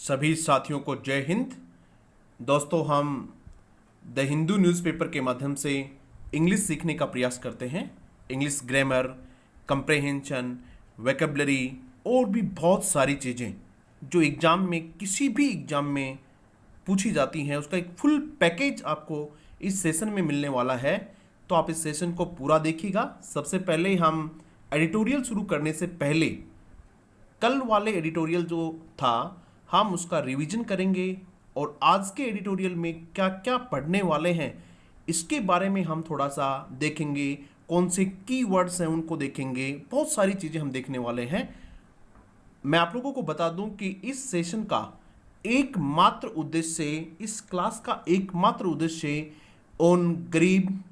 सभी साथियों को जय हिंद। दोस्तों, हम द हिंदू न्यूज़पेपर के माध्यम से इंग्लिश सीखने का प्रयास करते हैं। इंग्लिश ग्रामर, कंप्रहेंशन, वोकैबुलरी और भी बहुत सारी चीज़ें जो एग्ज़ाम में, किसी भी एग्ज़ाम में पूछी जाती हैं, उसका एक फुल पैकेज आपको इस सेशन में मिलने वाला है। तो आप इस सेशन को पूरा देखिएगा। सबसे पहले हम एडिटोरियल शुरू करने से पहले कल वाले एडिटोरियल जो था हम उसका रिवीजन करेंगे और आज के एडिटोरियल में क्या क्या पढ़ने वाले हैं इसके बारे में हम थोड़ा सा देखेंगे। कौन से कीवर्ड्स हैं उनको देखेंगे, बहुत सारी चीज़ें हम देखने वाले हैं। मैं आप लोगों को बता दूं कि इस सेशन का एकमात्र उद्देश्य, इस क्लास का एकमात्र उद्देश्य उन गरीब,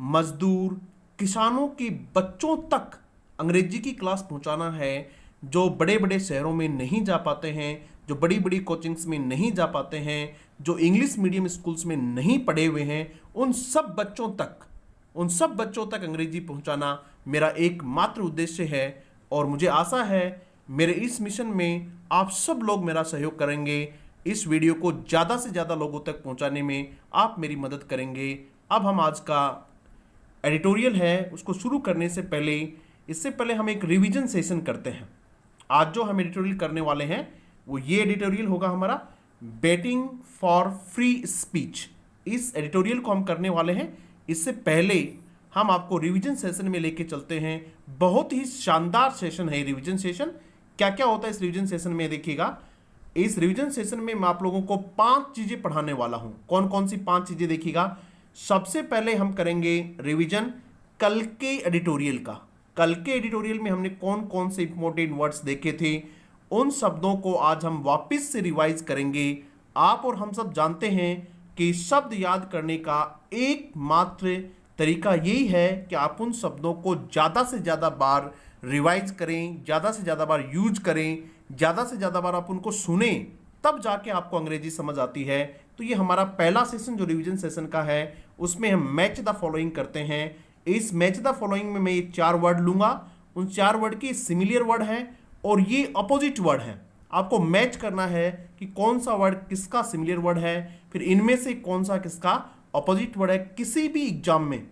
मजदूर, किसानों के बच्चों तक अंग्रेजी की क्लास पहुंचाना है जो बड़े बड़े शहरों में नहीं जा पाते हैं, जो बड़ी बड़ी कोचिंग्स में नहीं जा पाते हैं, जो इंग्लिश मीडियम स्कूल्स में नहीं पढ़े हुए हैं, उन सब बच्चों तक अंग्रेजी पहुंचाना मेरा एकमात्र उद्देश्य है। और मुझे आशा है मेरे इस मिशन में आप सब लोग मेरा सहयोग करेंगे। इस वीडियो को ज़्यादा से ज़्यादा लोगों तक पहुंचाने में आप मेरी मदद करेंगे। अब हम आज का एडिटोरियल है उसको शुरू करने से पहले, इससे पहले हम एक रिवीजन सेशन करते हैं। आज जो हम एडिटोरियल करने वाले हैं वो ये एडिटोरियल होगा हमारा बैटिंग फॉर फ्री स्पीच। इस एडिटोरियल को हम करने वाले हैं। इससे पहले हम आपको रिवीजन सेशन में लेके चलते हैं। बहुत ही शानदार सेशन है रिवीजन सेशन। क्या क्या होता है इस रिवीजन सेशन में देखिएगा। इस रिवीजन सेशन में मैं आप लोगों को 5 चीजें पढ़ाने वाला हूं। कौन कौन सी 5 चीजें देखिएगा। सबसे पहले हम करेंगे रिवीजन कल के एडिटोरियल का। कल के एडिटोरियल में हमने कौन कौन से इंपॉर्टेंट वर्ड्स देखे थे, उन शब्दों को आज हम वापस से रिवाइज करेंगे। आप और हम सब जानते हैं कि शब्द याद करने का एकमात्र तरीका यही है कि आप उन शब्दों को ज़्यादा से ज़्यादा बार रिवाइज करें, ज़्यादा से ज़्यादा बार यूज करें, ज़्यादा से ज़्यादा बार आप उनको सुने, तब जाके आपको अंग्रेजी समझ आती है। तो ये हमारा पहला सेशन जो रिवीजन सेशन का है उसमें हम मैच द फॉलोइंग करते हैं। इस मैच द फॉलोइंग में मैं ये 4 वर्ड लूंगा। उन 4 वर्ड की सिमिलर वर्ड हैं और ये अपोजिट वर्ड हैं। आपको मैच करना है कि कौन सा वर्ड किसका सिमिलर वर्ड है, फिर इनमें से कौन सा किसका अपोजिट वर्ड है। किसी भी एग्जाम में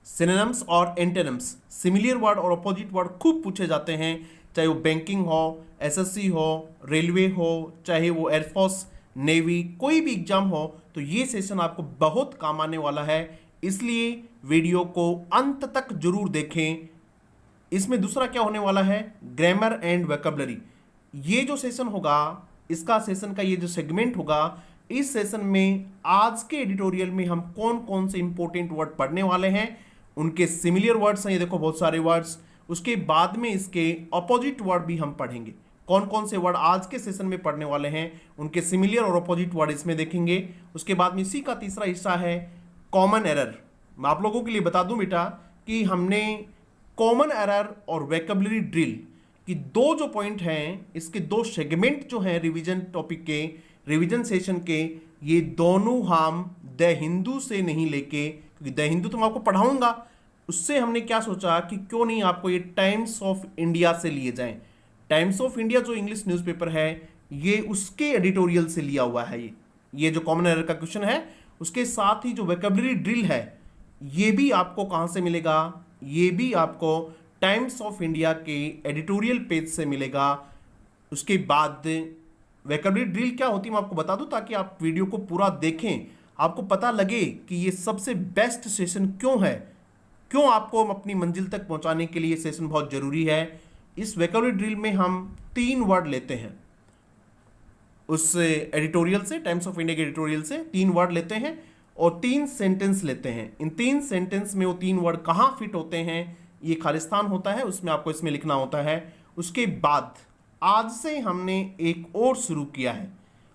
सिनोनिम्स और एंटोनिम्स, सिमिलर वर्ड और अपोजिट वर्ड खूब पूछे जाते हैं, चाहे वो बैंकिंग हो, एसएससी हो, रेलवे हो, चाहे वो एयरफोर्स, नेवी, कोई भी एग्जाम हो। तो ये सेशन आपको बहुत काम आने वाला है, इसलिए वीडियो को अंत तक जरूर देखें। इसमें दूसरा क्या होने वाला है, ग्रामर एंड वोकैबुलरी। ये जो सेशन होगा, इसका सेशन का ये जो सेगमेंट होगा, इस सेशन में आज के एडिटोरियल में हम कौन कौन से इंपॉर्टेंट वर्ड पढ़ने वाले हैं, उनके सिमिलर वर्ड्स हैं, ये देखो बहुत सारे वर्ड्स। उसके बाद में इसके अपोजिट वर्ड भी हम पढ़ेंगे। कौन कौन से वर्ड आज के सेशन में पढ़ने वाले हैं, उनके सिमिलर और अपोजिट वर्ड इसमें देखेंगे। उसके बाद में इसी का तीसरा हिस्सा है कॉमन एरर। मैं आप लोगों के लिए बता दूं बेटा कि हमने कॉमन एरर और वोकैबुलरी ड्रिल की 2 जो पॉइंट हैं, इसके 2 सेगमेंट जो हैं रिवीजन टॉपिक के, रिवीजन सेशन के, ये दोनों हम द हिंदू से नहीं लेके, क्योंकि द हिंदू तो मैं आपको पढ़ाऊंगा, उससे हमने क्या सोचा कि क्यों नहीं आपको ये टाइम्स ऑफ इंडिया से लिए जाएं। टाइम्स ऑफ इंडिया जो इंग्लिश न्यूज़पेपर है ये उसके एडिटोरियल से लिया हुआ है। ये जो कॉमन एरर का क्वेश्चन है, उसके साथ ही जो वोकैबुलरी ड्रिल है ये भी आपको कहां से मिलेगा, ये भी आपको टाइम्स ऑफ इंडिया के एडिटोरियल पेज से मिलेगा। उसके बाद वोकैबुलरी ड्रिल क्या होती है मैं आपको बता दूं, ताकि आप वीडियो को पूरा देखें, आपको पता लगे कि ये सबसे बेस्ट सेशन क्यों है, क्यों आपको अपनी मंजिल तक पहुंचाने के लिए सेशन बहुत जरूरी है। इस वोकैबुलरी ड्रिल में हम 3 वर्ड लेते हैं, उस एडिटोरियल से, टाइम्स ऑफ इंडिया के एडिटोरियल से 3 वर्ड लेते हैं और 3 सेंटेंस लेते हैं। इन 3 सेंटेंस में वो 3 वर्ड कहाँ फिट होते हैं, ये खालिस्तान होता है, उसमें आपको इसमें लिखना होता है। उसके बाद आज से हमने एक और शुरू किया है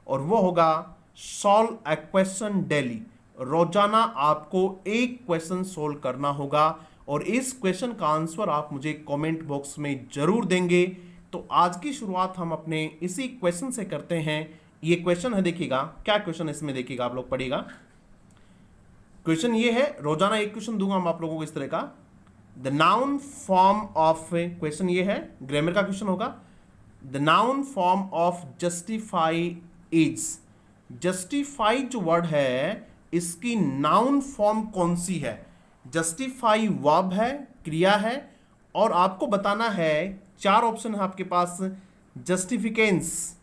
और वो होगा सॉल्व ए क्वेश्चन डेली। रोजाना आपको एक क्वेश्चन सोल्व करना होगा और इस क्वेश्चन का आंसर आप मुझे कमेंट बॉक्स में जरूर देंगे। तो आज की शुरुआत हम अपने इसी क्वेश्चन से करते हैं। ये क्वेश्चन है, देखिएगा क्या क्वेश्चन इसमें, देखिएगा आप लोग पढ़िएगा। क्वेश्चन ये है, रोजाना एक क्वेश्चन दूंगा हम आप लोगों को इस तरह का। The noun form of, question ये है, ग्रामर का क्वेश्चन होगा। The noun form of justify is, justify जो वर्ड है इसकी नाउन फॉर्म कौन सी है? जस्टिफाई वर्ब है, क्रिया है, और आपको बताना है, चार ऑप्शन है आपके पास। जस्टिफिकेंस,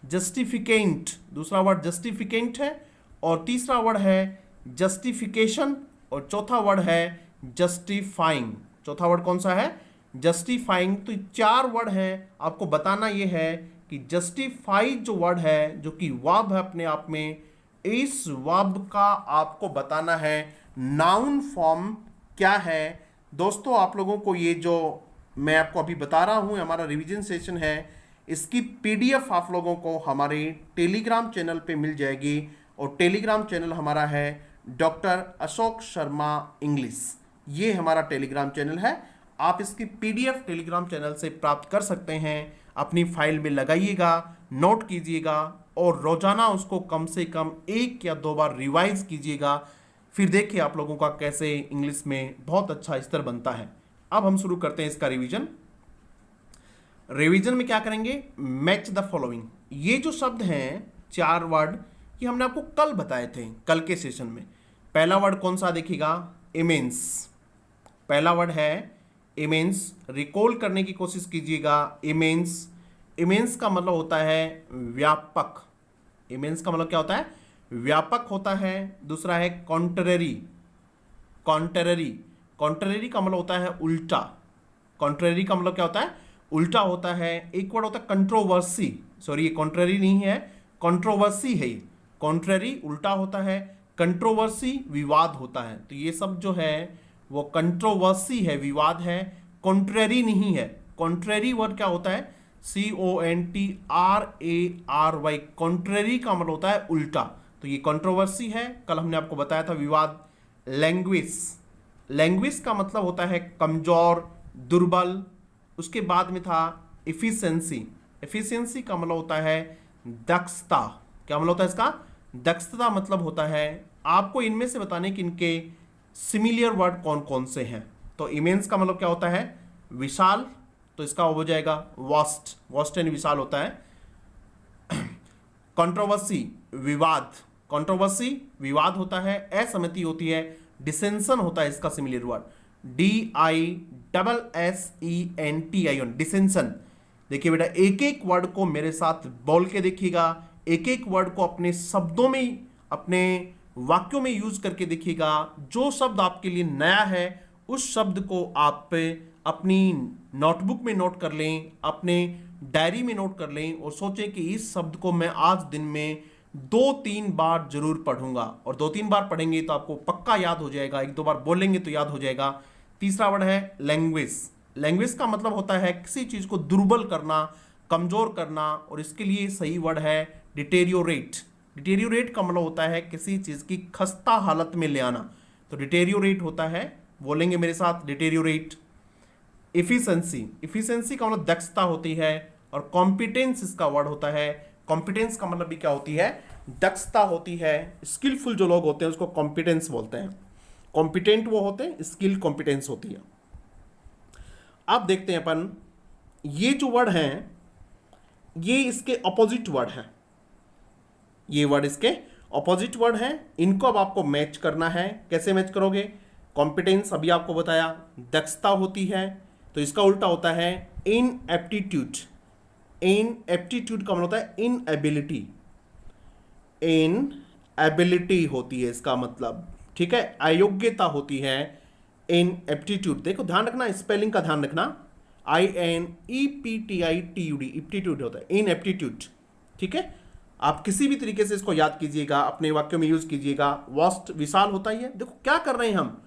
जस्टिफिकेंट, दूसरा वर्ड जस्टिफिकेंट है, और तीसरा वर्ड है जस्टिफिकेशन, और चौथा वर्ड है जस्टिफाइंग। चौथा वर्ड कौन सा है? जस्टिफाइंग। तो चार वर्ड हैं, आपको बताना ये है कि जस्टिफाई जो वर्ड है, जो कि वर्ब है अपने आप में, इस वर्ब का आपको बताना है नाउन फॉर्म क्या है। दोस्तों, आप लोगों को ये जो मैं आपको अभी बता रहा हूं, हमारा रिवीजन सेशन है, इसकी पीडीएफ आप लोगों को हमारे टेलीग्राम चैनल पे मिल जाएगी, और टेलीग्राम चैनल हमारा है डॉक्टर अशोक शर्मा इंग्लिश। ये हमारा टेलीग्राम चैनल है। आप इसकी पीडीएफ टेलीग्राम चैनल से प्राप्त कर सकते हैं। अपनी फाइल में लगाइएगा, नोट कीजिएगा, और रोजाना उसको कम से कम 1 या 2 बार रिवाइज कीजिएगा। फिर देखिए आप लोगों का कैसे इंग्लिश में बहुत अच्छा स्तर बनता है। अब हम शुरू करते हैं इसका रिवीजन। रिवीजन में क्या करेंगे? Match the following. ये जो शब्द हैं, 4 वर्ड, ये हमने आपको कल बताए थे, कल के सेशन में। पहला वर्ड कौन सा देखिएगा? इमेंस। पहला वर्ड है इमेंस। रिकॉल करने की कोशिश कीजिएगा। इमेंस, इमेंस का मतलब होता है व्यापक। इमेंस का मतलब क्या होता है? व्यापक होता है। दूसरा है कॉन्ट्ररी, कॉन्ट्ररी, कॉन्ट्ररी का मतलब होता है उल्टा। कॉन्ट्ररी का मतलब क्या होता है? उल्टा होता है। एक वर्ड होता है कंट्रोवर्सी, सॉरी ये कॉन्ट्ररी नहीं है, कंट्रोवर्सी है ये। कॉन्ट्ररी उल्टा होता है, कंट्रोवर्सी विवाद होता है। तो ये सब जो है वो कंट्रोवर्सी है, विवाद है, कॉन्ट्ररी नहीं है। कॉन्ट्ररी वर्ड क्या होता है? CONTRARY। कॉन्ट्ररी का मतलब होता है उल्टा। तो ये कंट्रोवर्सी है, कल हमने आपको बताया था विवाद। लैंग्वेज, लैंग्वेज का मतलब होता है कमजोर, दुर्बल। उसके बाद में था इफिशिएंसी। इफिशिएंसी का मतलब होता है दक्षता। क्या मतलब होता है इसका? दक्षता मतलब होता है, आपको इनमें से बताने कि इनके सिमिलियर वर्ड कौन कौन से हैं। तो इमेंस का मतलब क्या होता है? विशाल, तो इसका हो जाएगा वास्ट। वास्ट यानी विशाल होता है। कंट्रोवर्सी विवाद, कंट्रोवर्सी विवाद होता है। असहमति होती है, डिसेंशन होता है इसका सिमिलर वर्ड, DISSENTI, डिसेंशन। देखिए बेटा, एक एक वर्ड को मेरे साथ बोल के देखिएगा, एक एक वर्ड को अपने शब्दों में, अपने वाक्यों में यूज करके देखिएगा। जो शब्द आपके लिए नया है उस शब्द को आप अपनी नोटबुक में नोट कर लें, अपने डायरी में नोट कर लें, और सोचें कि इस शब्द को मैं आज दिन में 2-3 बार जरूर पढ़ूंगा। और 2-3 बार पढ़ेंगे तो आपको पक्का याद हो जाएगा, 1-2 बार बोलेंगे तो याद हो जाएगा। तीसरा वर्ड है लैंग्वेज। लैंग्वेज का मतलब होता है किसी चीज को दुर्बल करना, कमजोर करना, और इसके लिए सही वर्ड है डिटेरियोरेट। डिटेरियोरेट का मतलब होता है किसी चीज की खस्ता हालत में ले आना। तो डिटेरियोरेट होता है, बोलेंगे मेरे साथ, डिटेरियोरेट। इफिशिएंसी, इफिशिएंसी का मतलब दक्षता होती है, और कॉम्पिटेंस इसका वर्ड होता है। कॉम्पिटेंस का मतलब भी क्या होती है? दक्षता होती है। स्किलफुल जो लोग होते हैं उसको कॉम्पिटेंस बोलते हैं। कॉम्पिटेंट वो होते हैं, स्किल कॉम्पिटेंस होती है। अब देखते हैं अपन, ये जो वर्ड हैं ये इसके अपोजिट वर्ड है। ये वर्ड इसके अपोजिट वर्ड है। इनको अब आपको मैच करना है। कैसे मैच करोगे? कॉम्पिटेंस अभी आपको बताया, दक्षता होती है, तो इसका उल्टा होता है इनएप्टीट्यूड। इनएप्टीट्यूड का मतलब होता है इनएबिलिटी। इनएबिलिटी होती है इसका मतलब, ठीक है, अयोग्यता होती है, इनएप्टीट्यूड। देखो ध्यान रखना, स्पेलिंग का ध्यान रखना, INEPTITUD, एप्टीट्यूड होता है, इनएप्टीट्यूड। ठीक है, आप किसी भी तरीके से इसको याद कीजिएगा, अपने वाक्यों में यूज कीजिएगा। वास्ट विशाल होता ही है। देखो क्या कर रहे हैं हम,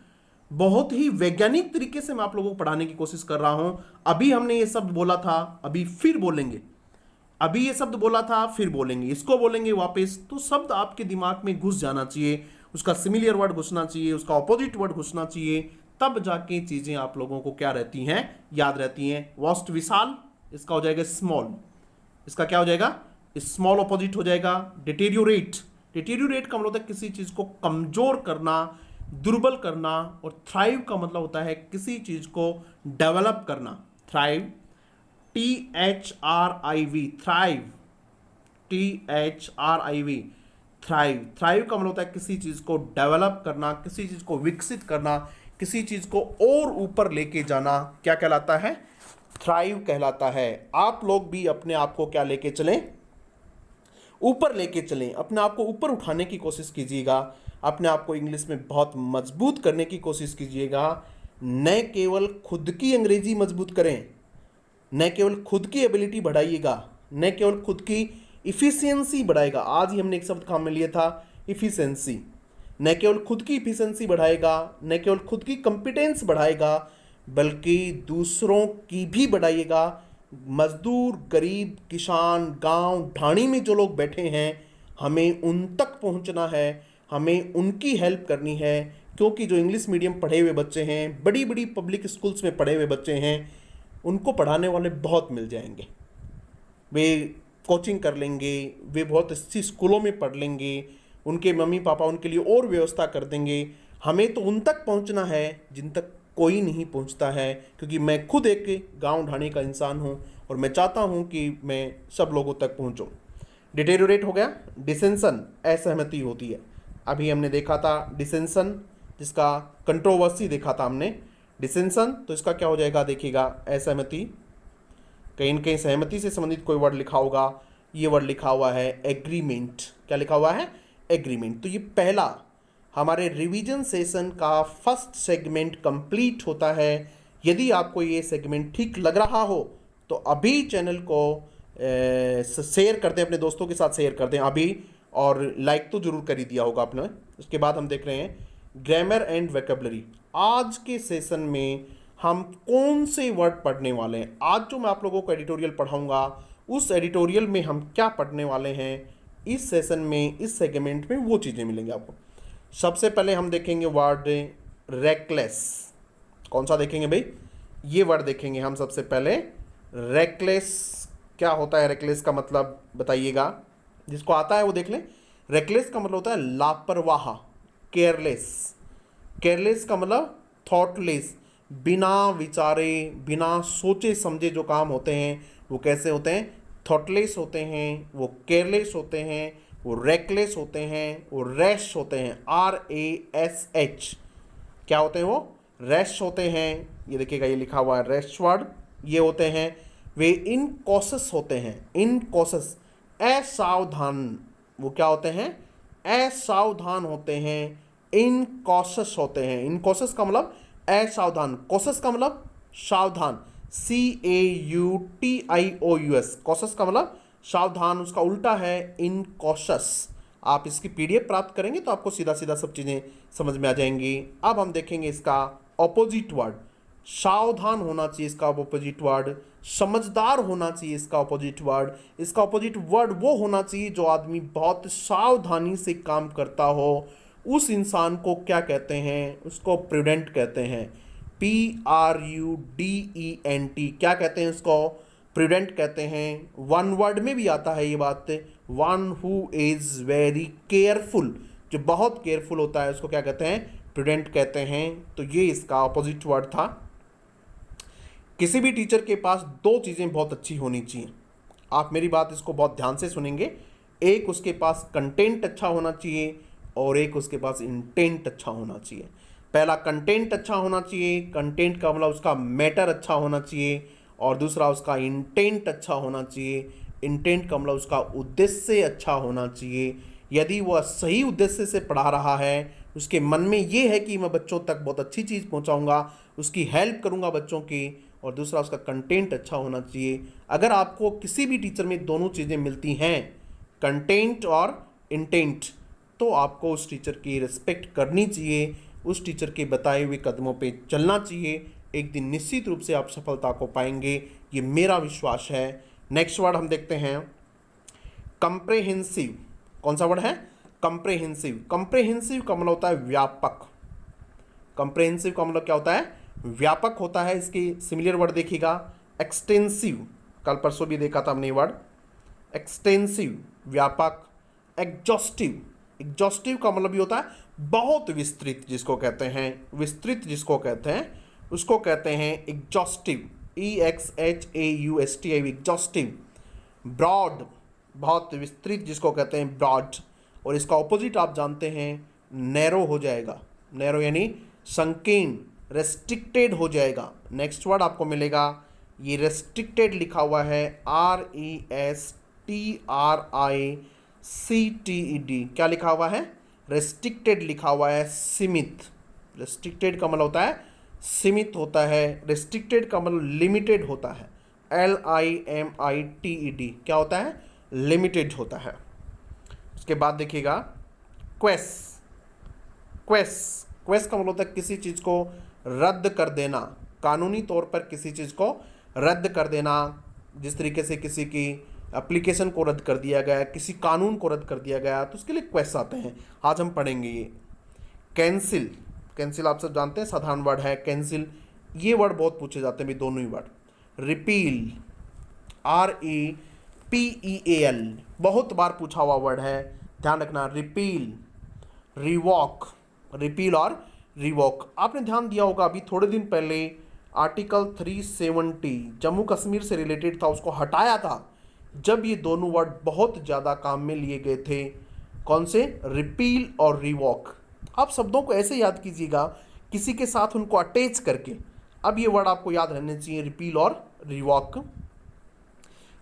बहुत ही वैज्ञानिक तरीके से मैं आप लोगों को पढ़ाने की कोशिश कर रहा हूं। अभी हमने ये शब्द बोला था, अभी फिर बोलेंगे, अभी ये शब्द बोला था फिर बोलेंगे, इसको बोलेंगे वापस। तो शब्द आपके दिमाग में घुस जाना चाहिए, उसका सिमिलियर वर्ड घुसना चाहिए, उसका ऑपोजिट वर्ड घुसना चाहिए, तब जाके चीजें आप लोगों को क्या रहती हैं, याद रहती हैं। वास्ट विशाल, इसका हो जाएगा स्मॉल, इसका क्या हो जाएगा? स्मॉल ऑपोजिट हो जाएगा डिटेरियोरेट। डिटेरियोरेट का मतलब होता है किसी चीज को कमजोर करना, दुर्बल करना। और थ्राइव का मतलब होता है किसी चीज को डेवलप करना। Thrive, THRIV, thrive, THRIV, thrive. Thrive का मतलब होता है किसी चीज को डेवलप करना, किसी चीज को विकसित करना, किसी चीज को और ऊपर लेके जाना, क्या कहलाता है? थ्राइव कहलाता है। आप लोग भी अपने आप को क्या लेके चलें? ऊपर लेके चलें, अपने आप को ऊपर उठाने की कोशिश कीजिएगा, अपने आप को इंग्लिश में बहुत मजबूत करने की कोशिश कीजिएगा। न केवल खुद की अंग्रेजी मजबूत करें, न केवल खुद की एबिलिटी बढ़ाइएगा, न केवल खुद की इफिशियंसी बढ़ाएगा। आज ही हमने एक शब्द काम में लिया था, इफिशियंसी। न केवल खुद की इफिशियंसी बढ़ाएगा, न केवल खुद की कंपिटेंस बढ़ाएगा, बल्कि दूसरों की भी बढ़ाइएगा। मजदूर, गरीब, किसान, गांव ढाणी में जो लोग बैठे हैं, हमें उन तक पहुंचना है, हमें उनकी हेल्प करनी है। क्योंकि जो इंग्लिश मीडियम पढ़े हुए बच्चे हैं, बड़ी बड़ी पब्लिक स्कूल्स में पढ़े हुए बच्चे हैं, उनको पढ़ाने वाले बहुत मिल जाएंगे। वे कोचिंग कर लेंगे, वे बहुत अच्छी स्कूलों में पढ़ लेंगे, उनके मम्मी पापा उनके लिए और व्यवस्था कर देंगे। हमें तो उन तक पहुंचना है जिन तक कोई नहीं पहुंचता है। क्योंकि मैं खुद एक गांव ढाणी का इंसान हूं और मैं चाहता हूं कि मैं सब लोगों तक पहुंचूं। डिटेरियोरेट हो गया, डिसेंशन, असहमति होती है। अभी हमने देखा था डिसेंशन, जिसका कंट्रोवर्सी देखा था हमने। डिसेंशन तो इसका क्या हो जाएगा, देखिएगा, असहमति। कहीं न कहीं सहमति से संबंधित कोई वर्ड लिखा होगा, ये वर्ड लिखा हुआ है एग्रीमेंट। क्या लिखा हुआ है? एग्रीमेंट। तो ये पहला हमारे रिवीजन सेशन का फर्स्ट सेगमेंट कंप्लीट होता है। यदि आपको ये सेगमेंट ठीक लग रहा हो तो अभी चैनल को शेयर कर दें, अपने दोस्तों के साथ शेयर कर दें अभी, और लाइक तो जरूर कर ही दिया होगा आपने। उसके बाद हम देख रहे हैं ग्रामर एंड वोकैबुलरी। आज के सेशन में हम कौन से वर्ड पढ़ने वाले हैं? आज जो मैं आप लोगों को एडिटोरियल पढ़ाऊंगा, उस एडिटोरियल में हम क्या पढ़ने वाले हैं? इस सेशन में, इस सेगमेंट में वो चीज़ें मिलेंगी आपको। सबसे पहले हम देखेंगे वर्ड रेकलेस। कौन सा देखेंगे भाई? ये वर्ड देखेंगे हम सबसे पहले। रेकलेस क्या होता है? रेकलेस का मतलब बताइएगा, जिसको आता है वो देख लें। रेकलेस का मतलब होता है लापरवाह, केयरलेस। केयरलेस का मतलब थॉटलेस, बिना विचारे, बिना सोचे समझे जो काम होते हैं वो कैसे होते हैं? थॉटलेस होते हैं, वो केयरलेस होते हैं, वो रेकलेस होते हैं, वो रैश होते हैं, RASH। क्या होते हैं वो? रैश होते हैं। ये देखिएगा, ये लिखा हुआ है रैश वर्ड। ये होते हैं, वे इनकॉशस होते हैं, इनकॉशस, असावधान। वो क्या होते हैं? असावधान होते हैं, इनकॉशस होते हैं। इनकॉशस का मतलब असावधान, कॉशस का मतलब सावधान, CAUTIOUS। कॉशस का मतलब सावधान, उसका उल्टा है इनकॉशस। आप इसकी PDF प्राप्त करेंगे तो आपको सीधा सीधा सब चीज़ें समझ में आ जाएंगी। अब हम देखेंगे इसका ऑपोजिट वर्ड। सावधान होना चाहिए इसका ऑपोजिट वर्ड, समझदार होना चाहिए इसका ऑपोजिट वर्ड। इसका ऑपोजिट वर्ड वो होना चाहिए जो आदमी बहुत सावधानी से काम करता हो। उस इंसान को क्या कहते हैं? उसको प्रूडेंट कहते हैं, PRUDENT। क्या कहते हैं उसको? प्रूडेंट कहते हैं। वन वर्ड में भी आता है ये बात, one who is very careful, जो बहुत केयरफुल होता है उसको क्या कहते हैं? प्रूडेंट कहते हैं। तो ये इसका ऑपोजिट वर्ड था। किसी भी टीचर के पास दो चीज़ें बहुत अच्छी होनी चाहिए। आप मेरी बात इसको बहुत ध्यान से सुनेंगे। एक, उसके पास कंटेंट अच्छा होना चाहिए, और एक उसके पास इंटेंट अच्छा होना चाहिए। पहला कंटेंट अच्छा होना चाहिए, कंटेंट का मतलब उसका मैटर अच्छा होना चाहिए, और दूसरा उसका इंटेंट अच्छा होना चाहिए। इंटेंट का मतलब उसका उद्देश्य अच्छा होना चाहिए। यदि वह सही उद्देश्य से पढ़ा रहा है, उसके मन में ये है कि मैं बच्चों तक बहुत अच्छी चीज़ पहुंचाऊंगा, उसकी हेल्प करूंगा बच्चों की, और दूसरा उसका कंटेंट अच्छा होना चाहिए। अगर आपको किसी भी टीचर में दोनों चीज़ें मिलती हैं, कंटेंट और इंटेंट, तो आपको उस टीचर की रिस्पेक्ट करनी चाहिए, उस टीचर के बताए हुए कदमों पे चलना चाहिए। एक दिन निश्चित रूप से आप सफलता को पाएंगे, ये मेरा विश्वास है। नेक्स्ट वर्ड हम देखते हैं, कंप्रेहेंसिव। कौन सा वर्ड है? कंप्रेहेंसिव। कंप्रेहेंसिव का मतलब होता है व्यापक। कंप्रेहेंसिव का मतलब क्या होता है? व्यापक होता है। इसकी सिमिलर वर्ड देखिएगा, एक्सटेंसिव। कल परसों भी देखा था हमने ये वर्ड, एक्सटेंसिव, व्यापक। एग्जॉस्टिव, एग्जॉस्टिव का मतलब ये होता है बहुत विस्तृत, जिसको कहते हैं विस्तृत, जिसको कहते हैं उसको कहते हैं एग्जॉस्टिव। EXHAUSTIV, exhaustive. ब्रॉड, बहुत विस्तृत जिसको कहते हैं ब्रॉड, और इसका ऑपोजिट आप जानते हैं नैरो हो जाएगा। नैरो यानी संकीर्ण, रेस्ट्रिक्टेड हो जाएगा। नेक्स्ट वर्ड आपको मिलेगा, ये रेस्ट्रिक्टेड लिखा हुआ है, RESTRICTED। क्या लिखा हुआ है? रेस्ट्रिक्टेड लिखा हुआ है। सीमित, रेस्ट्रिक्टेड का मतलब होता है सीमित होता है, रेस्ट्रिक्टेड का मतलब लिमिटेड होता है। LIMITED क्या होता है? लिमिटेड होता है। उसके बाद देखिएगा क्वेस। क्वेस, क्वेस का मतलब होता है किसी चीज़ को रद्द कर देना, कानूनी तौर पर किसी चीज़ को रद्द कर देना। जिस तरीके से किसी की एप्लीकेशन को रद्द कर दिया गया, किसी कानून को रद्द कर दिया गया, तो उसके लिए क्वेस आते हैं। आज हम पढ़ेंगे ये। कैंसिल, कैंसिल आप सब जानते हैं, साधारण वर्ड है कैंसिल। ये वर्ड बहुत पूछे जाते हैं भी, दोनों ही वर्ड। रिपील, REPEAL, बहुत बार पूछा हुआ वर्ड है, ध्यान रखना। रिपील, रिवॉक, रिपील और रिवॉक। आपने ध्यान दिया होगा अभी थोड़े दिन पहले आर्टिकल 370 जम्मू कश्मीर से रिलेटेड था, उसको हटाया था जब ये दोनों वर्ड बहुत ज़्यादा काम में लिए गए थे। कौन से? रिपील और रिवॉक। आप शब्दों को ऐसे याद कीजिएगा, किसी के साथ उनको अटैच करके। अब ये वर्ड आपको याद रहने चाहिए, रिपील और रिवॉक।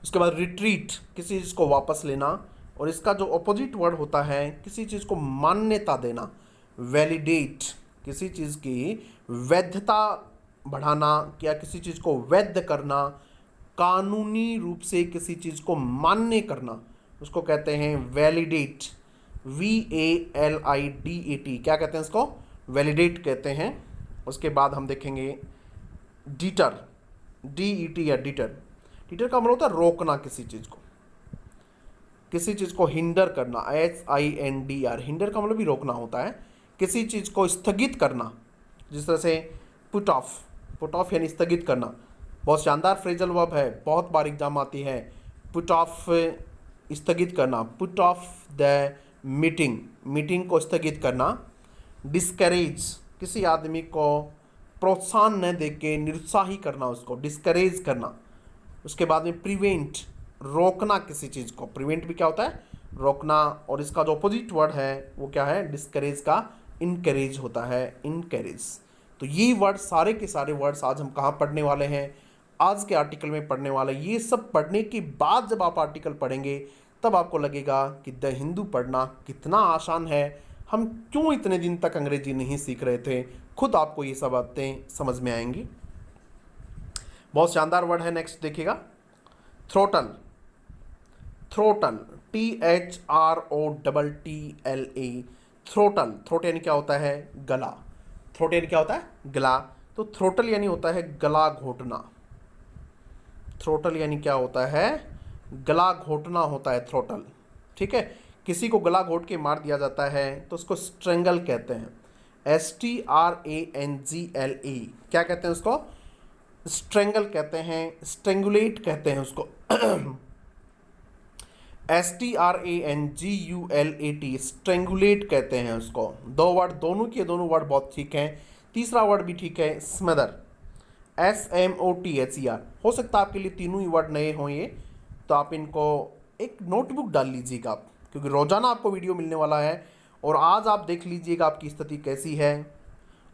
उसके बाद रिट्रीट, किसी चीज़ को वापस लेना, और इसका जो अपोजिट वर्ड होता है किसी चीज़ को मान्यता देना। वैलिडेट, किसी चीज़ की वैधता बढ़ाना, क्या किसी चीज़ को वैध करना, कानूनी रूप से किसी चीज़ को मान्य करना, उसको कहते हैं वैलिडेट। VALIDAT, क्या कहते हैं इसको? वैलिडेट कहते हैं। उसके बाद हम देखेंगे डीटर, DET या डीटर। डीटर का मतलब होता है रोकना किसी चीज़ को, किसी चीज़ को हिंडर करना, HINDR। हिंडर का मतलब भी रोकना होता है, किसी चीज़ को स्थगित करना। जिस तरह से पुट ऑफ, पुट ऑफ यानी स्थगित करना, बहुत शानदार फ्रेजल वर्ब है, बहुत बार एग्जाम आती है। पुट ऑफ, स्थगित करना, put off the meeting, meeting को स्थगित करना। डिस्करेज, किसी आदमी को प्रोत्साहन न दे के निरुत्साही करना, उसको डिस्करेज करना। उसके बाद में प्रिवेंट, रोकना किसी चीज़ को। प्रिवेंट भी क्या होता है? रोकना। और इसका जो अपोजिट वर्ड है वो क्या है? डिस्करेज का इनकरेज होता है, इनकरेज। तो ये वर्ड, सारे के सारे वर्ड्स आज हम कहाँ पढ़ने वाले हैं? आज के आर्टिकल में पढ़ने वाले। ये सब पढ़ने के बाद जब आप आर्टिकल पढ़ेंगे तब आपको लगेगा कि द हिंदू पढ़ना कितना आसान है, हम क्यों इतने दिन तक अंग्रेजी नहीं सीख रहे थे। खुद आपको ये सब बातें समझ में आएंगी। बहुत शानदार वर्ड है। नेक्स्ट देखिएगा, throttle. Throttle, THROTTLE, throttle. Throat यानी क्या होता है? गला। थ्रोट यानी क्या होता है? गला। तो थ्रोटल यानी होता है गला घोटना। थ्रोटल यानी क्या होता है? गला घोटना होता है थ्रोटल। ठीक है, किसी को गला घोट के मार दिया जाता है तो उसको स्ट्रेंगल कहते हैं। STRANGLE, क्या कहते हैं उसको? स्ट्रेंगल कहते हैं, स्ट्रेंगुलेट कहते हैं उसको। STRANGULAT, स्ट्रेंगुलेट कहते हैं उसको। दो वर्ड, दोनों के दोनों वर्ड बहुत ठीक हैं। तीसरा वर्ड भी ठीक है, स्मदर, SMOTHER। हो सकता है आपके लिए तीनों ही वर्ड नए हों ये, तो आप इनको एक नोटबुक डाल लीजिएगा आप, क्योंकि रोज़ाना आपको वीडियो मिलने वाला है। और आज आप देख लीजिएगा आपकी स्थिति कैसी है,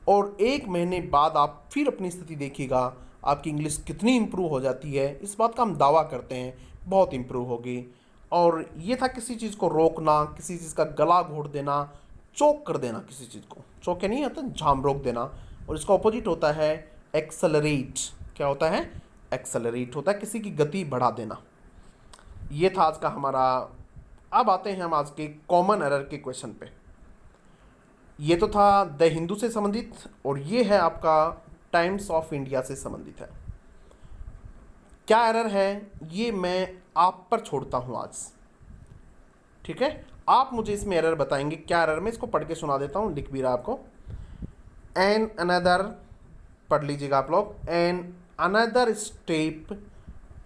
और एक महीने बाद आप फिर अपनी स्थिति देखिएगा आपकी इंग्लिश कितनी इम्प्रूव हो जाती है। इस बात का हम दावा करते हैं, बहुत इम्प्रूव होगी। और ये था किसी चीज़ को रोकना, किसी चीज़ का गला घोट देना, चोक कर देना किसी चीज़ को। चोक नहीं होता, झाम रोक देना। और इसका ऑपोजिट होता है एक्सेलरेट। क्या होता है? एक्सेलरेट होता है किसी की गति बढ़ा देना। ये था आज का हमारा। अब आते हैं हम आज के कॉमन एरर के क्वेश्चन पे। ये तो था द हिंदू से संबंधित, और ये है आपका टाइम्स ऑफ इंडिया से संबंधित है। क्या एरर है ये मैं आप पर छोड़ता हूं आज। ठीक है, आप मुझे इसमें एरर बताएंगे क्या एरर। मैं इसको पढ़ के सुना देता हूं, लिख भी रहा आपको। एन अनदर, पढ़ लीजिएगा आप लोग। एन अनदर स्टेप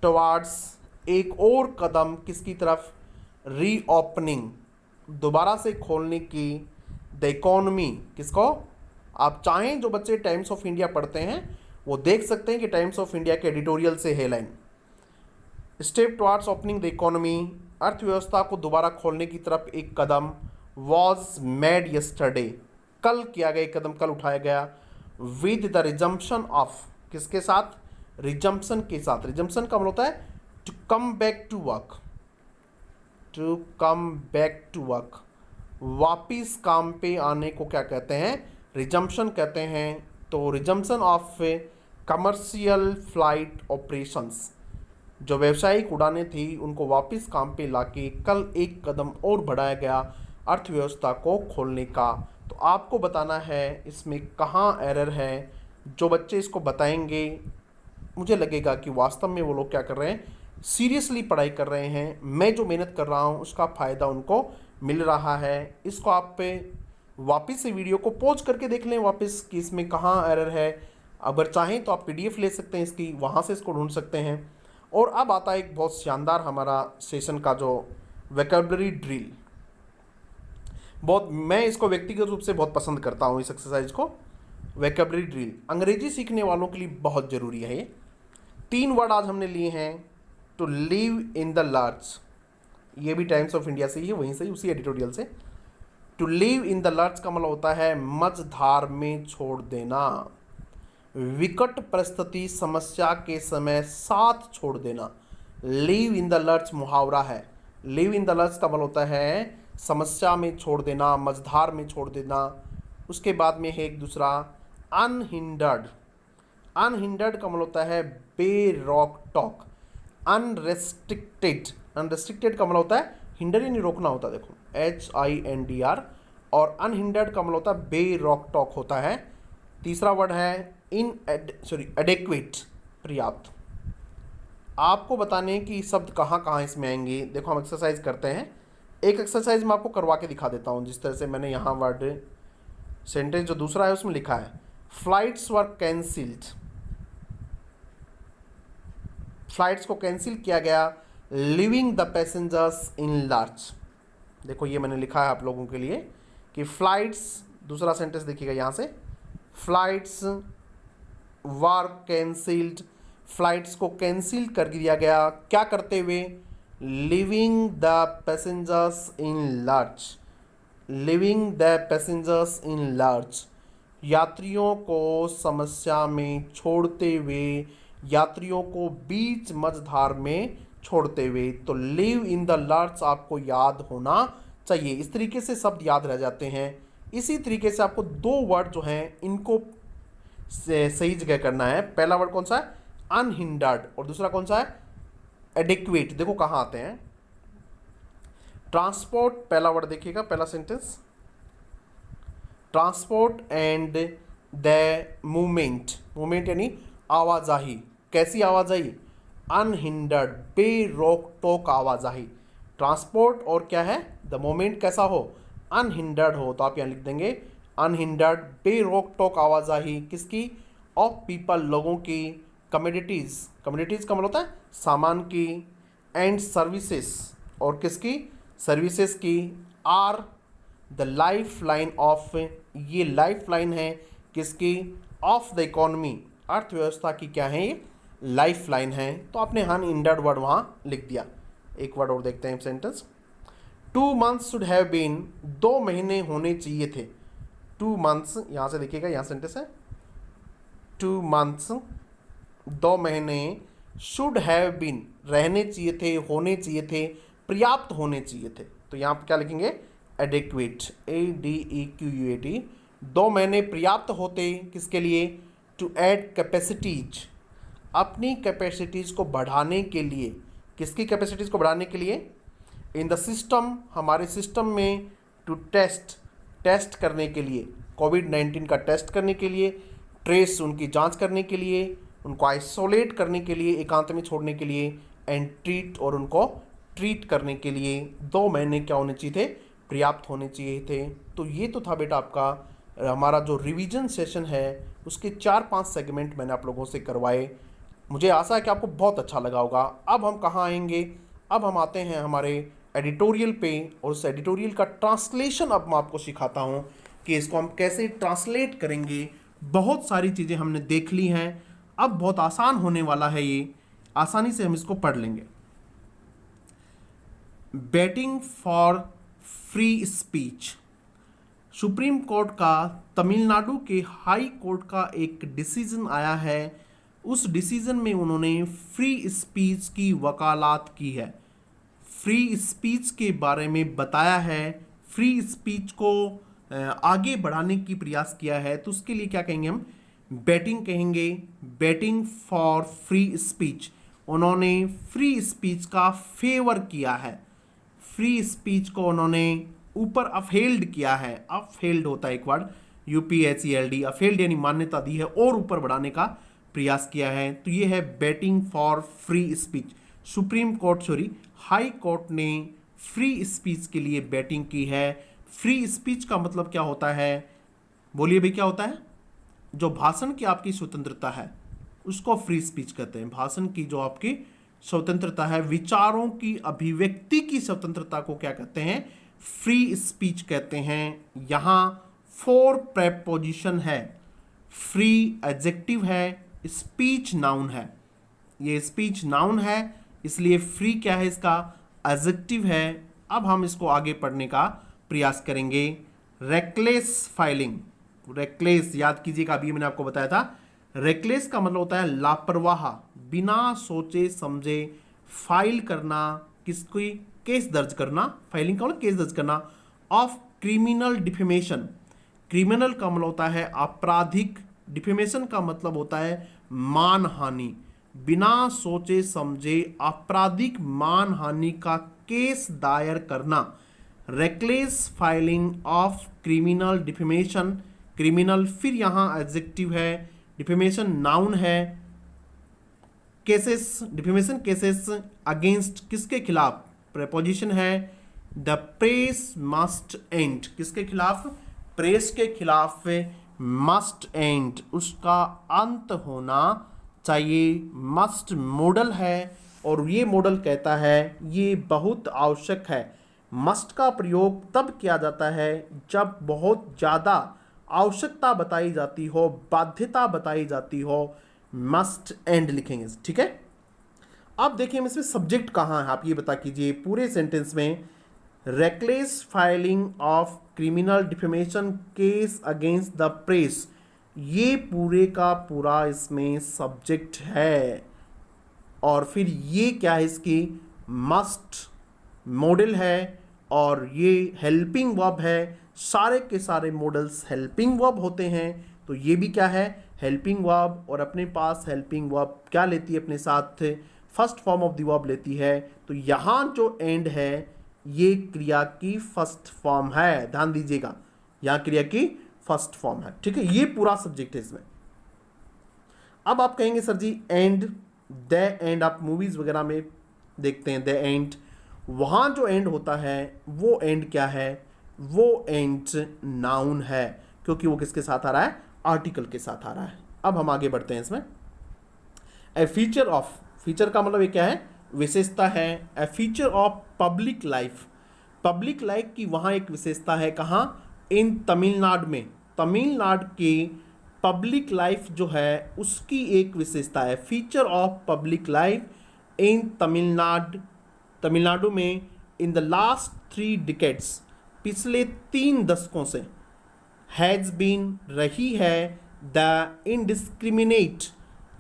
टुवर्ड्स, एक और कदम किसकी तरफ? रीओपनिंग, दोबारा से खोलने की। द इकोनॉमी, किसको? आप चाहें जो बच्चे टाइम्स ऑफ इंडिया पढ़ते हैं वो देख सकते हैं कि टाइम्स ऑफ इंडिया के एडिटोरियल से है line. Step towards opening the economy, अर्थव्यवस्था को दोबारा खोलने की तरफ एक कदम, वॉज मेड यस्टरडे, कल किया गया एक कदम, कल उठाया गया, विद द रिजम्पशन ऑफ, किसके साथ, रिजम्पशन के साथ। रिजम्पशन का मतलब होता है to come back to work, to come back to work, वापिस काम पे आने को क्या कहते हैं, रिजम्पशन कहते हैं। तो resumption of commercial flight operations, जो व्यावसायिक उड़ानें थी उनको वापस काम पे लाके कल एक कदम और बढ़ाया गया अर्थव्यवस्था को खोलने का। तो आपको बताना है इसमें कहाँ एरर है। जो बच्चे इसको बताएंगे मुझे लगेगा कि वास्तव में वो लोग क्या कर रहे हैं, सीरियसली पढ़ाई कर रहे हैं। मैं जो मेहनत कर रहा हूँ उसका फ़ायदा उनको मिल रहा है। इसको आप पे वापस से वीडियो को पॉज करके देख लें वापस कि इसमें कहाँ एरर है। अगर चाहें तो आप PDF ले सकते हैं इसकी, वहाँ से इसको ढूंढ सकते हैं। और अब आता है एक बहुत शानदार हमारा सेशन का जो वोकैबुलरी ड्रिल। बहुत मैं इसको व्यक्तिगत रूप से बहुत पसंद करता हूँ इस एक्सरसाइज को। वोकैबुलरी ड्रिल अंग्रेजी सीखने वालों के लिए बहुत ज़रूरी है। ये 3 वर्ड आज हमने लिए हैं। To leave in the lurch, ये भी टाइम्स ऑफ इंडिया से ही है, वहीं से ही, उसी एडिटोरियल से। To leave in the lurch का मतलब होता है मझधार में छोड़ देना, विकट परिस्थिति समस्या के समय साथ छोड़ देना। लिव इन द लर्च मुहावरा है। लिव इन द लर्च का मतलब होता है समस्या में छोड़ देना, मझधार में छोड़ देना। उसके बाद में है एक दूसरा अनहिंडर्ड। अनहिंडर्ड का मतलब होता है बेरोक टोक। अनरेस्ट्रिक्टेड, अनरेस्ट्रिक्टेड का मतलब होता है हिंडर यानी रोकना होता है, देखो HINDR। और अनहिंडर्ड का मतलब होता है बेरोक टोक होता है। तीसरा वर्ड है एडेक्वेट, पर्याप्त। आपको बताने कि शब्द कहाँ कहाँ इसमें आएंगे। देखो हम एक्सरसाइज करते हैं। एक एक्सरसाइज मैं आपको करवा के दिखा देता हूँ। जिस तरह से मैंने यहाँ वर्ड सेंटेंस जो दूसरा है उसमें लिखा है फ्लाइट्स वर कैंसिल्ड, फ्लाइट्स को कैंसिल किया गया, living the passengers in large. देखो ये मैंने लिखा है आप लोगों के लिए कि फ्लाइट्स, दूसरा सेंटेंस देखिएगा यहाँ से, फ्लाइट्स वर कैंसिल्ड, फ्लाइट्स को कैंसिल कर दिया गया, क्या करते हुए, living the passengers in large, living the passengers in large, यात्रियों को समस्या में छोड़ते हुए, यात्रियों को बीच मझधार में छोड़ते हुए। तो लिव इन द लर्च आपको याद होना चाहिए। इस तरीके से शब्द याद रह जाते हैं। इसी तरीके से आपको 2 वर्ड जो हैं इनको सही जगह करना है। पहला वर्ड कौन सा है, अनहिंडर्ड, और दूसरा कौन सा है, एडिक्वेट। देखो कहाँ आते हैं। ट्रांसपोर्ट, पहला वर्ड देखिएगा, पहला sentence, transport and the movement, movement यानी आवाजाही। कैसी आवाजाही, अनहिंडर्ड, बेरोक टोक आवाजाही। ट्रांसपोर्ट और क्या है, द मोमेंट कैसा हो, अनहिंडर्ड हो। तो आप यहाँ लिख देंगे अनहिंडर्ड, बेरोक टोक आवाजाही किसकी, ऑफ पीपल, लोगों की, कमोडिटीज़, कमोडिटीज़ का मतलब होता है सामान की, एंड सर्विसेज, और किसकी, सर्विसेज की, are the lifeline of, ये लाइफ लाइन है किसकी, ऑफ द इकोनॉमी, अर्थव्यवस्था की क्या है, ये लाइफ लाइन है। तो आपने अनहिंडर्ड वर्ड वहाँ लिख दिया। एक वर्ड और देखते हैं sentence. 2 months should have been, 2 महीने होने चाहिए थे। 2 months, यहाँ से देखिएगा, यहाँ सेंटेंस है 2 months, 2 महीने, शुड हैव बीन, रहने चाहिए थे, होने चाहिए थे, पर्याप्त होने चाहिए थे। तो यहाँ पर क्या लिखेंगे, एडिक्वेट, ADEQUAT। 2 महीने पर्याप्त होते किसके लिए, टू ऐड कैपेसिटीज, अपनी कैपेसिटीज़ को बढ़ाने के लिए। किसकी कैपेसिटीज़ को बढ़ाने के लिए, इन द सिस्टम, हमारे सिस्टम में, टू टेस्ट करने के लिए, कोविड-19 का टेस्ट करने के लिए, ट्रेस उनकी जांच करने के लिए, उनको आइसोलेट करने के लिए, एकांत में छोड़ने के लिए, एंड ट्रीट, और उनको ट्रीट करने के लिए 2 महीने क्या होने चाहिए थे, पर्याप्त होने चाहिए थे। तो ये तो था बेटा आपका हमारा जो रिवीजन सेशन है, उसके 4-5 सेगमेंट मैंने आप लोगों से करवाए। मुझे आशा है कि आपको बहुत अच्छा लगा होगा। अब हम कहाँ आएंगे, अब हम आते हैं हमारे एडिटोरियल पे, और उस एडिटोरियल का ट्रांसलेशन अब मैं आपको सिखाता हूँ कि इसको हम कैसे ट्रांसलेट करेंगे। बहुत सारी चीज़ें हमने देख ली हैं, अब बहुत आसान होने वाला है, ये आसानी से हम इसको पढ़ लेंगे। Batting for free speech. Supreme court का तमिलनाडु के हाई कोर्ट का एक डिसीजन आया है। उस डिसीजन में उन्होंने फ्री स्पीच की वकालत की है, फ्री स्पीच के बारे में बताया है, फ्री स्पीच को आगे बढ़ाने की प्रयास किया है। तो उसके लिए क्या कहेंगे हम? बैटिंग कहेंगे, बैटिंग फॉर फ्री स्पीच। उन्होंने फ्री स्पीच का फेवर किया है, फ्री स्पीच को उन्होंने ऊपर अफेल्ड किया है। अफेल्ड होता है एक वर्ड, UPHELD, अफेल्ड यानी मान्यता दी है और ऊपर बढ़ाने का प्रयास किया है। तो ये है batting for free speech. Supreme court high court ने फ्री स्पीच के लिए बैटिंग की है। फ्री स्पीच का मतलब क्या होता है? बोलिए भाई, क्या होता है? जो भाषण की आपकी स्वतंत्रता है उसको फ्री स्पीच कहते हैं। भाषण की जो आपकी स्वतंत्रता है, विचारों की अभिव्यक्ति की स्वतंत्रता को क्या कहते हैं? फ्री स्पीच कहते हैं। यहाँ 4 प्रेपोजिशन है। फ्री एडजेक्टिव है, स्पीच नाउन है। ये स्पीच नाउन है, इसलिए फ्री क्या है? इसका एडजेक्टिव है। अब हम इसको आगे पढ़ने का प्रयास करेंगे। Reckless filing. रेकलेस याद कीजिएगा, अभी मैंने आपको बताया था। रेकलेस का मतलब होता है लापरवाह, बिना सोचे समझे फाइल करना, किसकी? केस दर्ज करना। फाइलिंग का मतलब केस दर्ज करना। Of criminal defamation. क्रिमिनल का मतलब होता है आपराधिक, डिफेमेशन का मतलब होता है मानहानि। बिना सोचे समझे आपराधिक मानहानि का केस दायर करना। Reckless filing of criminal defamation. Criminal फिर यहाँ एडजेक्टिव है, डिफेमेशन नाउन है। केसेस, डिफेमेशन केसेस अगेंस्ट, किसके खिलाफ? प्रेपोजिशन है। द प्रेस मस्ट एंड, किसके खिलाफ? प्रेस के खिलाफ मस्ट एंड, उसका अंत होना चाहिए। मस्ट मॉडल है और ये मॉडल कहता है ये बहुत आवश्यक है। मस्ट का प्रयोग तब किया जाता है जब बहुत ज़्यादा आवश्यकता बताई जाती हो, बाध्यता बताई जाती हो। मस्ट एंड लिखेंगे, ठीक है। अब देखिए इसमें सब्जेक्ट कहाँ है, आप ये बता कीजिए पूरे सेंटेंस में। Reckless filing of criminal defamation case against the press, ये पूरे का पूरा इसमें सब्जेक्ट है। और फिर ये क्या है? इसकी मस्ट मॉडल है और ये हेल्पिंग वर्ब है। सारे के सारे मॉडल्स हेल्पिंग वर्ब होते हैं, तो ये भी क्या है? Helping verb. और अपने पास हेल्पिंग वर्ब क्या लेती है अपने साथ? First form of the verb लेती है। तो यहाँ जो एंड है ये क्रिया की फर्स्ट फॉर्म है, ध्यान दीजिएगा, यहाँ क्रिया की फर्स्ट फॉर्म है, ठीक है। ये पूरा सब्जेक्ट है इसमें। अब आप कहेंगे sir ji and, the end आप मूवीज वगैरह में देखते हैं द एंड, वहाँ जो एंड होता है वो एंड क्या है? वो एंड नाउन है, क्योंकि वो किसके साथ आ रहा है? आर्टिकल के साथ आ रहा है। अब हम आगे बढ़ते हैं इसमें। ए फीचर ऑफ, फीचर का मतलब ये क्या है? विशेषता है। A feature of public life, public life की वहाँ एक विशेषता है। कहाँ? इन तमिलनाडु में। तमिलनाडु की पब्लिक लाइफ जो है उसकी एक विशेषता है। Feature of public life in Tamil Nadu में इन द लास्ट 3 डिकेड्स, पिछले 3 दशकों से, हैज़ बीन रही है द इनडिस्क्रिमिनेट।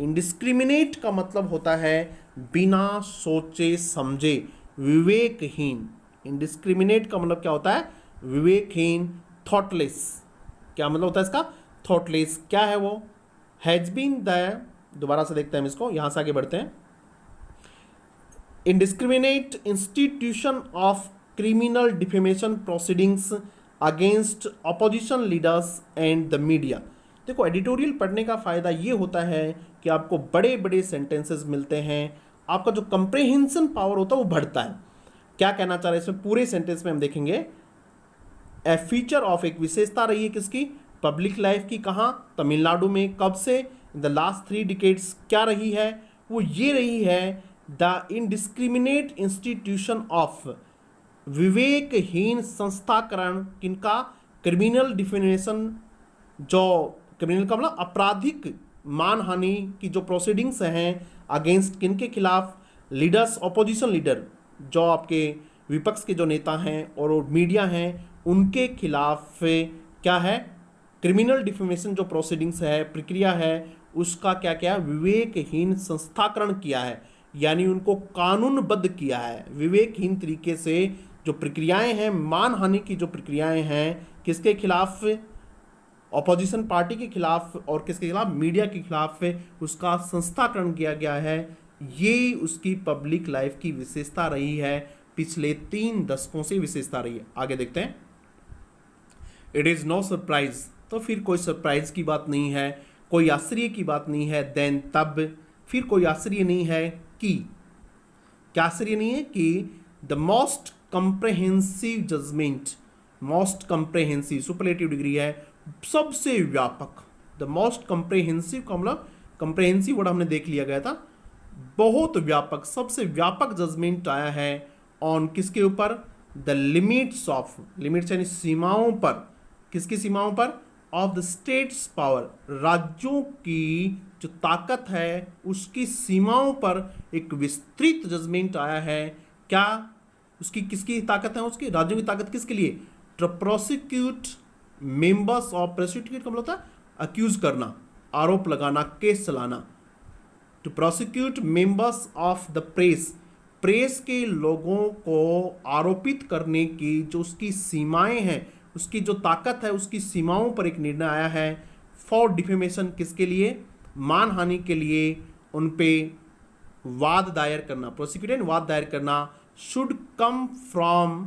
इनडिस्क्रिमिनेट का मतलब होता है बिना सोचे समझे, विवेकहीन। इनडिस्क्रिमिनेट का मतलब क्या होता है? विवेकहीन, थॉटलेस। क्या मतलब होता है इसका? थॉटलेस। क्या है वो? हैज़ बीन द, दोबारा से देखते हैं इसको, यहाँ से आगे बढ़ते हैं। Indiscriminate institution of criminal defamation proceedings against opposition leaders and the media. देखो एडिटोरियल पढ़ने का फ़ायदा ये होता है कि आपको बड़े बड़े सेंटेंसेस मिलते हैं, आपका जो कंप्रेहेंशन पावर होता है वो बढ़ता है। क्या कहना चाह रहे हैं इसमें? पूरे सेंटेंस में हम देखेंगे ए फीचर ऑफ, एक विशेषता रही है किसकी? पब्लिक लाइफ की। कहाँ? तमिलनाडु में। कब से? In the last 3 decades. क्या रही है? वो ये रही है द इनडिस्क्रिमिनेट इंस्टीट्यूशन ऑफ, विवेकहीन संस्थाकरण, किनका? क्रिमिनल डिफिनेशन, जो क्रिमिनल का मतलब आपराधिक मानहानि की जो प्रोसीडिंग्स हैं अगेंस्ट किनके खिलाफ, लीडर्स, ऑपोजिशन लीडर जो आपके विपक्ष के जो नेता हैं और मीडिया हैं उनके खिलाफ क्या है, क्रिमिनल डिफेमेशन जो प्रोसीडिंग्स है, प्रक्रिया है, उसका क्या क्या विवेकहीन संस्थाकरण किया है, यानी उनको कानूनबद्ध किया है। विवेकहीन तरीके से जो प्रक्रियाएं हैं, मानहानि की जो प्रक्रियाएं हैं, किसके खिलाफ, ऑपोजिशन पार्टी के खिलाफ और किसके खिलाफ, मीडिया के खिलाफ उसका संस्थाकरण किया गया है। ये उसकी पब्लिक लाइफ की विशेषता रही है, पिछले 3 दशकों से विशेषता रही है। आगे देखते हैं। इट इज़ नो सरप्राइज, तो फिर कोई सरप्राइज की बात नहीं है, कोई आश्चर्य की बात नहीं है। देन, तब, फिर कोई आश्चर्य नहीं है कि, क्या आश्चर्य नहीं है कि the most comprehensive judgement, most comprehensive superlative degree है, सबसे व्यापक। द मोस्ट कंप्रहेंसिव का मतलब, कंप्रहेंसिव वर्ड हमने देख लिया गया था, बहुत व्यापक, सबसे व्यापक जजमेंट आया है ऑन किसके ऊपर, द लिमिट्स ऑफ, लिमिट्स यानी सीमाओं पर, किसकी सीमाओं पर, ऑफ द स्टेट्स पावर, राज्यों की जो ताकत है उसकी सीमाओं पर एक विस्तृत जजमेंट आया है। क्या उसकी, किसकी ताकत है, उसकी राज्यों की ताकत किसके लिए, to prosecute members of, prosecute का मतलब होता है अक्यूज करना, आरोप लगाना, केस चलाना, to prosecute members of the press, press के लोगों को आरोपित करने की जो उसकी सीमाएं हैं, उसकी जो ताकत है, उसकी सीमाओं पर एक निर्णय आया है। फॉर डिफेमेशन, किसके लिए, मानहानि के लिए उन पे वाद दायर करना, प्रोसिक्यूटेड वाद दायर करना, शुड कम फ्रॉम,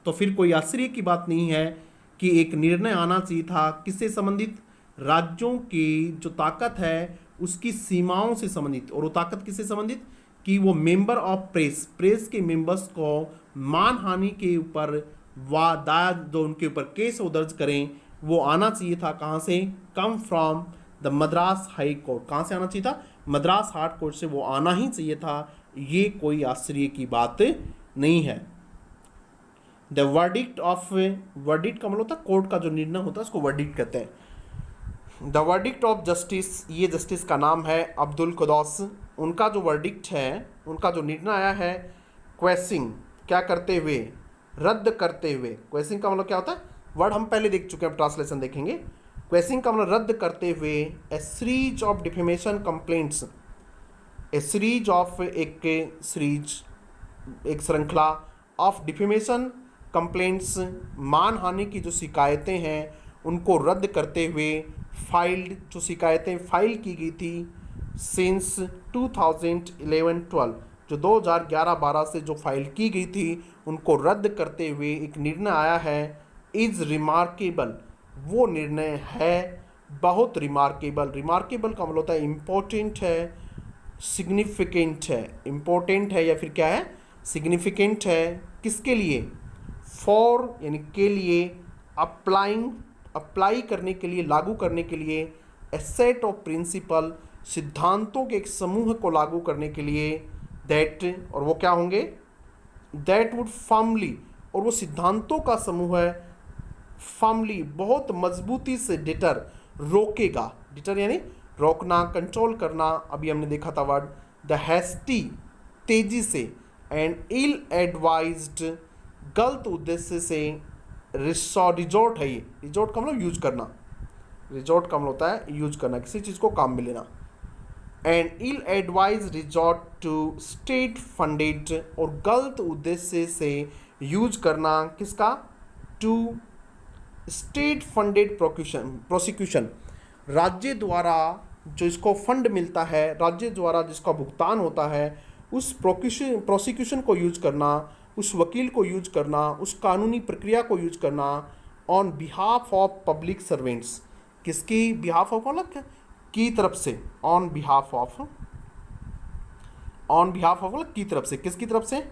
तो फिर कोई आश्चर्य की बात नहीं है कि एक निर्णय आना चाहिए था किससे संबंधित, राज्यों की जो ताकत है उसकी सीमाओं से संबंधित। और वो ताकत किससे संबंधित, कि वो मेंबर ऑफ प्रेस, प्रेस के मेंबर्स को मानहानि के ऊपर वादा, जो उनके ऊपर केस वो दर्ज करें, वो आना चाहिए था कहाँ से, come from the Madras high court, कहाँ से आना चाहिए था, मद्रास हाई कोर्ट से वो आना ही चाहिए था। ये कोई आश्चर्य की बात नहीं है। द वर्डिक्ट ऑफ, वर्डिक्ट का मतलब होता है कोर्ट का जो निर्णय होता है उसको वर्डिक्ट कहते हैं। द वर्डिक्ट ऑफ जस्टिस, ये जस्टिस का नाम है अब्दुल कुद्दूस, उनका जो वर्डिक्ट है, उनका जो निर्णय आया है, क्वेसिंग, क्या करते हुए, रद्द करते हुए। क्वेसिंग का मतलब क्या होता है, वर्ड हम पहले देख चुके हैं, ट्रांसलेशन देखेंगे। क्वेसिंग का मतलब रद्द करते हुए, a series of defamation complaints, a series of, एक सीरीज, एक श्रृंखला ऑफ डिफेमेशन कंप्लेंट्स, मानहानि की जो शिकायतें हैं उनको रद्द करते हुए, फाइल्ड, जो शिकायतें फाइल की गई थी सिंस 2011-12, जो 2011-12 से जो फाइल की गई थी उनको रद्द करते हुए एक निर्णय आया है। इज़ रिमार्केबल, वो निर्णय है बहुत रिमार्केबल। रिमार्केबल का मतलब होता है इम्पोर्टेंट है, सिग्निफिकेंट है, इम्पोर्टेंट है या फिर क्या है, सिग्निफिकेंट है। किसके लिए, फॉर यानी के लिए, अप्लाइंग, अप्लाई करने के लिए, लागू करने के लिए, ए सेट ऑफ प्रिंसिपल, सिद्धांतों के एक समूह को लागू करने के लिए, दैट, और वो क्या होंगे, दैट वुड फर्मली, और वो सिद्धांतों का समूह है, फर्मली, बहुत मजबूती से, डिटर, रोकेगा, डिटर यानी रोकना, कंट्रोल करना, अभी हमने देखा था वर्ड, द हैस्टी, तेजी से, एंड इल एडवाइज्ड, गलत उद्देश्य से, रिजोर्ट है ये, रिजोर्ट का मतलब यूज करना, रिजोर्ट का मतलब होता है यूज करना, किसी चीज़ को काम में लेना, and ill advise resort to state funded, और गलत उद्देश्य से यूज करना किसका, टू स्टेट फंडेड प्रोसिक्यूशन, राज्य द्वारा जो इसको फंड मिलता है, राज्य द्वारा जिसका भुगतान होता है, उस प्रोसिक्यूशन को यूज करना, उस वकील को यूज करना, उस कानूनी प्रक्रिया को यूज करना, on behalf of public servants, किसकी बिहाफ ऑफ, मतलब की तरफ से, on behalf of, on behalf of की तरफ से, किसकी तरफ से,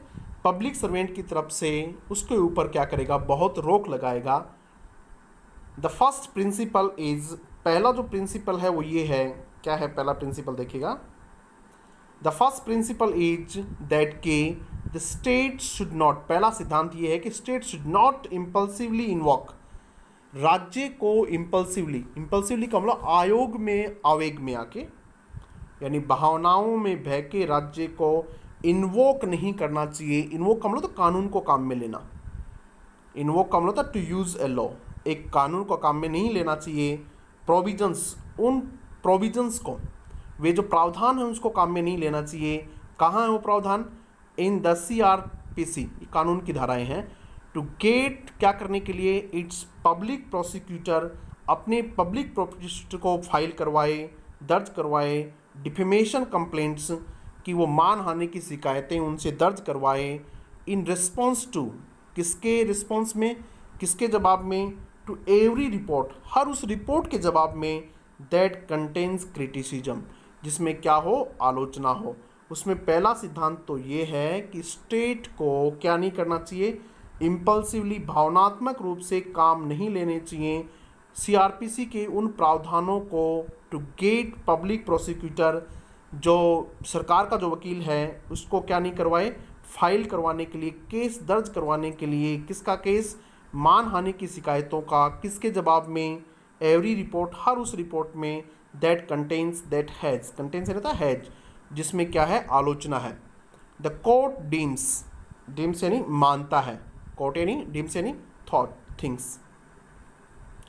पब्लिक सर्वेंट की तरफ से, उसके ऊपर क्या करेगा, बहुत रोक लगाएगा। द फर्स्ट प्रिंसिपल इज, पहला जो प्रिंसिपल है वो ये है, क्या है पहला प्रिंसिपल देखिएगा, the first principle is that के द स्टेट शुड नॉट, पहला सिद्धांत ये है कि state should not impulsively invoke, राज्य को इम्पल्सिवली का मतलब आयोग में आवेग में आके, यानी भावनाओं में बह के राज्य को इन्वोक नहीं करना चाहिए। इन्वोक का मतलब तो कानून को काम में लेना। इन्वोक का मतलब था टू यूज ए लॉ, एक कानून को काम में नहीं लेना चाहिए। प्रोविजंस, उन प्रोविजंस को, वे जो प्रावधान है उसको काम में नहीं लेना चाहिए। कहाँ है वो प्रावधान? इन द CRPC, कानून की धाराएं हैं। टू गेट, क्या करने के लिए? इट्स पब्लिक प्रोसिक्यूटर, अपने पब्लिक प्रोसिक्यूटर को फाइल करवाए, दर्ज करवाए डिफेमेशन कंप्लेंट्स, कि वो मानहानि की शिकायतें उनसे दर्ज करवाए। इन रिस्पॉन्स टू, किसके रिस्पॉन्स में, किसके जवाब में? टू एवरी रिपोर्ट, हर उस रिपोर्ट के जवाब में, दैट कंटेन्स क्रिटिसिज्म, जिसमें क्या हो? आलोचना हो। उसमें पहला सिद्धांत तो ये है कि स्टेट को क्या नहीं करना चाहिए? इम्पल्सिवली, भावनात्मक रूप से काम नहीं लेने चाहिए। CRPC के उन प्रावधानों को टू गेट पब्लिक प्रोसिक्यूटर, जो सरकार का जो वकील है उसको क्या नहीं करवाए? फाइल करवाने के लिए, केस दर्ज करवाने के लिए। किसका केस? मानहानि की शिकायतों का। किसके जवाब में? एवरी रिपोर्ट, हर उस रिपोर्ट में, that contains, that has, contains रहता है हैज, जिसमें क्या है? आलोचना है। द कोर्ट डीम्स, डीम्स यानी मानता है, कोर्ट यानी डीम्स यानी thought, things.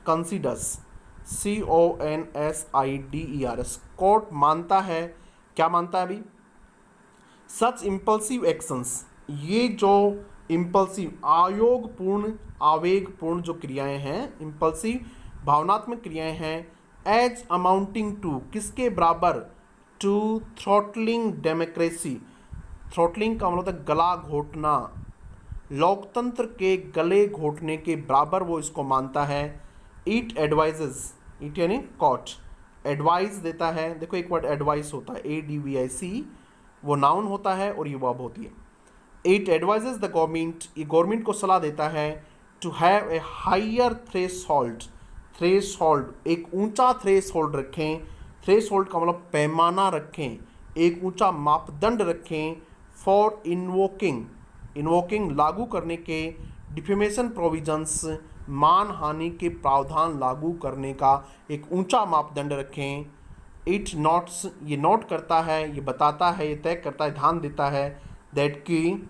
Considers, CONSIDERS, court मानता है, क्या मानता है अभी? सच इम्पल्सिव एक्शंस, ये जो इम्पल्सिव, आयोगपूर्ण, आवेगपूर्ण जो क्रियाएं हैं, इम्पल्सिव भावनात्मक क्रियाएं हैं, एज अमाउंटिंग टू, किसके बराबर? टू थ्रॉटलिंग डेमोक्रेसी, थ्रॉटलिंग का मतलब गला घोटना, लोकतंत्र के गले घोटने के बराबर वो इसको मानता है। इट एडवाइजेज, इट यानी कोर्ट एडवाइस देता है। देखो एक वर्ड एडवाइस होता है, ADVIC, वो नाउन होता है और ये वर्ब होती है। इट एडवाइजेज द गवर्नमेंट, ये गवर्नमेंट को सलाह देता है, to have a higher threshold, threshold एक ऊंचा थ्रेशोल्ड रखें। थ्रेशोल्ड का मतलब पैमाना रखें, एक ऊंचा मापदंड रखें। फॉर इन्वोकिंग, इन्वोकिंग लागू करने के, डिफेमेशन प्रोविजंस, मानहानि के प्रावधान लागू करने का एक ऊंचा मापदंड रखें। इट नोट्स, ये नोट करता है, ये बताता है, ये तय करता है, ध्यान देता है, दैट कि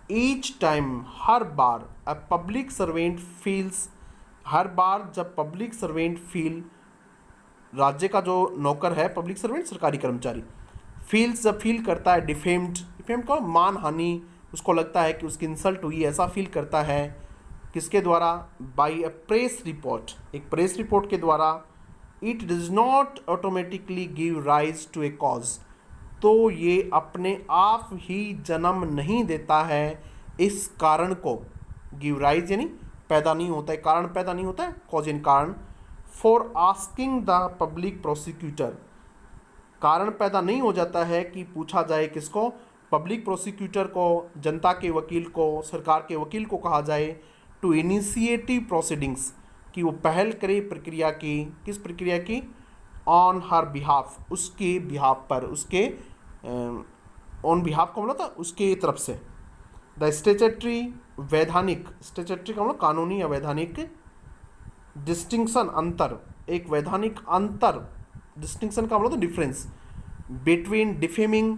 ईच टाइम, हर बार, अ पब्लिक सर्वेंट फील्स, हर बार जब पब्लिक सर्वेंट फील, राज्य का जो नौकर है, पब्लिक सर्वेंट सरकारी कर्मचारी, फील्स, जब फील करता है, डिफेम्ड, डिफेम्ड का मानहानि, उसको लगता है कि उसकी इंसल्ट हुई, ऐसा फील करता है। किसके द्वारा? बाई अ प्रेस रिपोर्ट, एक प्रेस रिपोर्ट के द्वारा। It does not automatically give rise to a cause, तो ये अपने आप ही जन्म नहीं देता है इस कारण को। गिव राइज यानी पैदा नहीं होता है, कारण पैदा नहीं होता है, कॉज यानी कारण। For asking the public prosecutor, कारण पैदा नहीं हो जाता है कि पूछा जाए किसको? पब्लिक प्रोसिक्यूटर को, जनता के वकील को, सरकार के वकील को कहा जाए, टू इनिशिएटिव प्रोसीडिंग्स, कि वो पहल करे प्रक्रिया की। किस प्रक्रिया की? ऑन हर बिहाफ, उसके बिहाफ पर, उसके ऑन बिहाफ का मतलब था उसके तरफ से। द स्टैट्यूटरी, वैधानिक, स्टैट्यूटरी का मतलब कानूनी या वैधानिक। डिस्टिंक्शन, अंतर, एक वैधानिक अंतर, डिस्टिंक्शन का मतलब डिफरेंस। बिटवीन डिफेमिंग,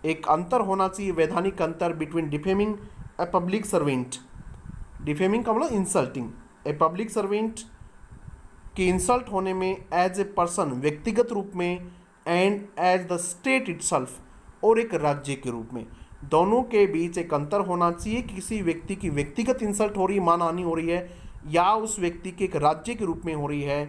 एक अंतर होना चाहिए, वैधानिक अंतर, between defaming a public servant, defaming का मतलब इंसल्टिंग, ए पब्लिक सर्वेंट की इंसल्ट होने में, एज ए पर्सन, व्यक्तिगत रूप में, and as the state itself, और एक राज्य के रूप में। दोनों के बीच एक अंतर होना चाहिए। किसी व्यक्ति की व्यक्तिगत इंसल्ट हो रही है, मानहानि हो रही है, या उस व्यक्ति के एक राज्य के रूप में हो रही है।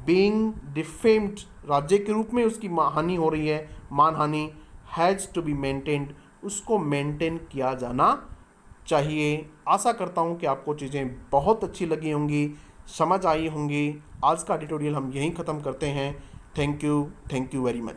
बीइंग डिफेम्ड, राज्य के रूप में उसकी हानि हो रही है, मानहानि। हैज़ टू बी मेंटेन्ड, उसको मेंटेन किया जाना चाहिए। आशा करता हूँ कि आपको चीज़ें बहुत अच्छी लगी होंगी, समझ आई होंगी। आज का ट्यूटोरियल हम यहीं ख़त्म करते हैं। Thank you very much.